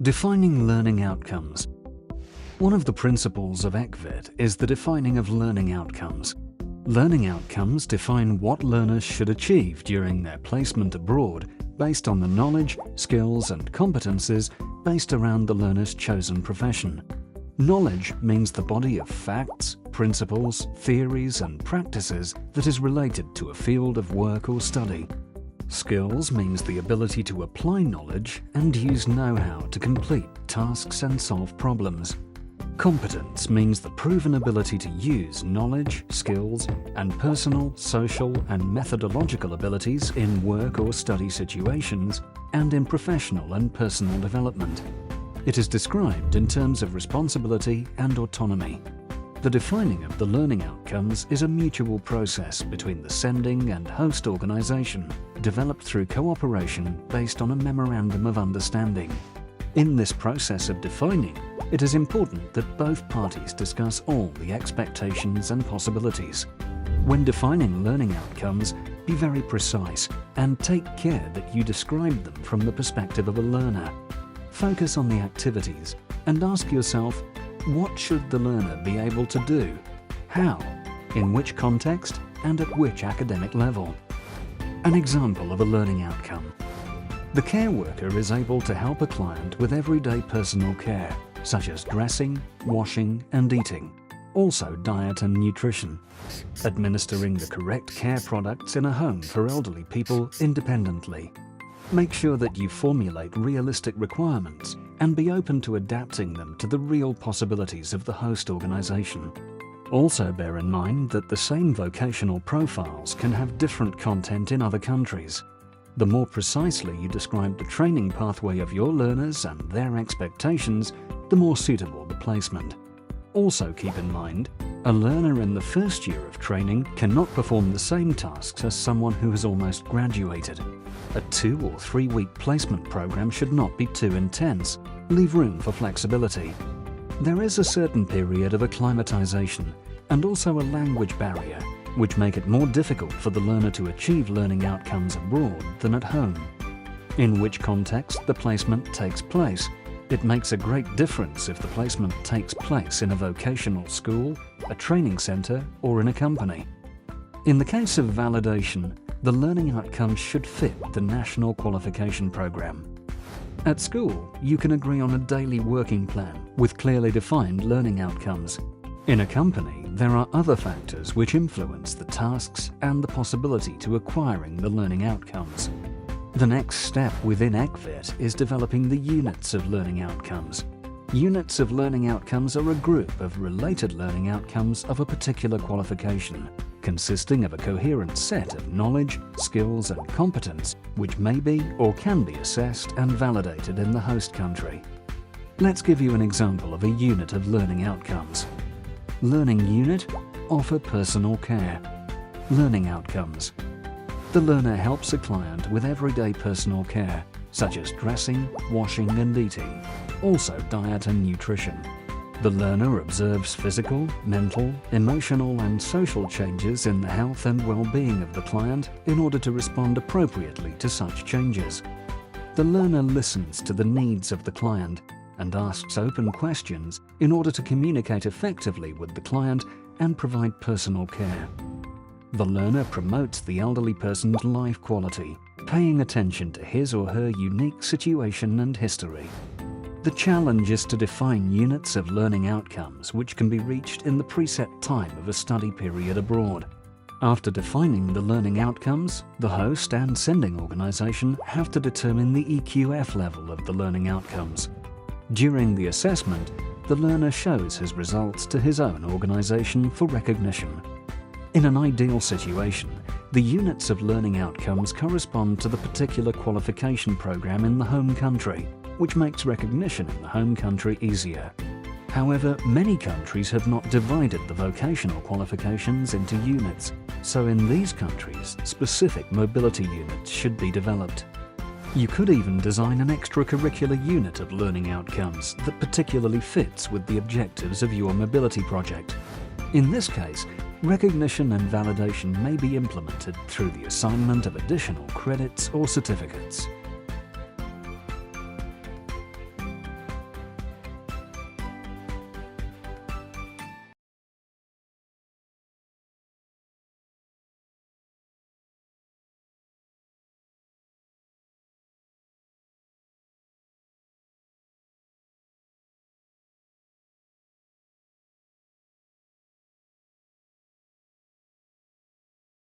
Defining learning outcomes. One of the principles of ECVET is the defining of learning outcomes. Learning outcomes define what learners should achieve during their placement abroad based on the knowledge, skills and competences based around the learner's chosen profession. Knowledge means the body of facts, principles, theories and practices that is related to a field of work or study. Skills means the ability to apply knowledge and use know-how to complete tasks and solve problems. Competence means the proven ability to use knowledge, skills, and personal, social, and methodological abilities in work or study situations and in professional and personal development. It is described in terms of responsibility and autonomy. The defining of the learning outcomes is a mutual process between the sending and host organization, developed through cooperation based on a memorandum of understanding. In this process of defining, it is important that both parties discuss all the expectations and possibilities. When defining learning outcomes, be very precise and take care that you describe them from the perspective of a learner. Focus on the activities and ask yourself, what should the learner be able to do? How? In which context? And at which academic level? An example of a learning outcome. The care worker is able to help a client with everyday personal care, such as dressing, washing and eating. Also diet and nutrition. Administering the correct care products in a home for elderly people independently. Make sure that you formulate realistic requirements and be open to adapting them to the real possibilities of the host organization. Also bear in mind that the same vocational profiles can have different content in other countries. The more precisely you describe the training pathway of your learners and their expectations, the more suitable the placement. Also keep in mind, a learner in the first year of training cannot perform the same tasks as someone who has almost graduated. A 2 or 3 week placement program should not be too intense. Leave room for flexibility. There is a certain period of acclimatization and also a language barrier, which make it more difficult for the learner to achieve learning outcomes abroad than at home. In which context the placement takes place. It makes a great difference if the placement takes place in a vocational school, a training center, or in a company. In the case of validation, the learning outcomes should fit the national qualification program. At school, you can agree on a daily working plan with clearly defined learning outcomes. In a company, there are other factors which influence the tasks and the possibility to acquiring the learning outcomes. The next step within ECVET is developing the units of learning outcomes. Units of learning outcomes are a group of related learning outcomes of a particular qualification, consisting of a coherent set of knowledge, skills and competence which may be or can be assessed and validated in the host country. Let's give you an example of a unit of learning outcomes. Learning unit, offer personal care. Learning outcomes. The learner helps a client with everyday personal care, such as dressing, washing and eating. Also diet and nutrition. The learner observes physical, mental, emotional and social changes in the health and well-being of the client in order to respond appropriately to such changes. The learner listens to the needs of the client and asks open questions in order to communicate effectively with the client and provide personal care. The learner promotes the elderly person's life quality, paying attention to his or her unique situation and history. The challenge is to define units of learning outcomes which can be reached in the preset time of a study period abroad. After defining the learning outcomes, the host and sending organization have to determine the EQF level of the learning outcomes. During the assessment, the learner shows his results to his own organization for recognition. In an ideal situation, the units of learning outcomes correspond to the particular qualification program in the home country, which makes recognition in the home country easier. However, many countries have not divided the vocational qualifications into units, so in these countries, specific mobility units should be developed. You could even design an extracurricular unit of learning outcomes that particularly fits with the objectives of your mobility project. In this case, recognition and validation may be implemented through the assignment of additional credits or certificates.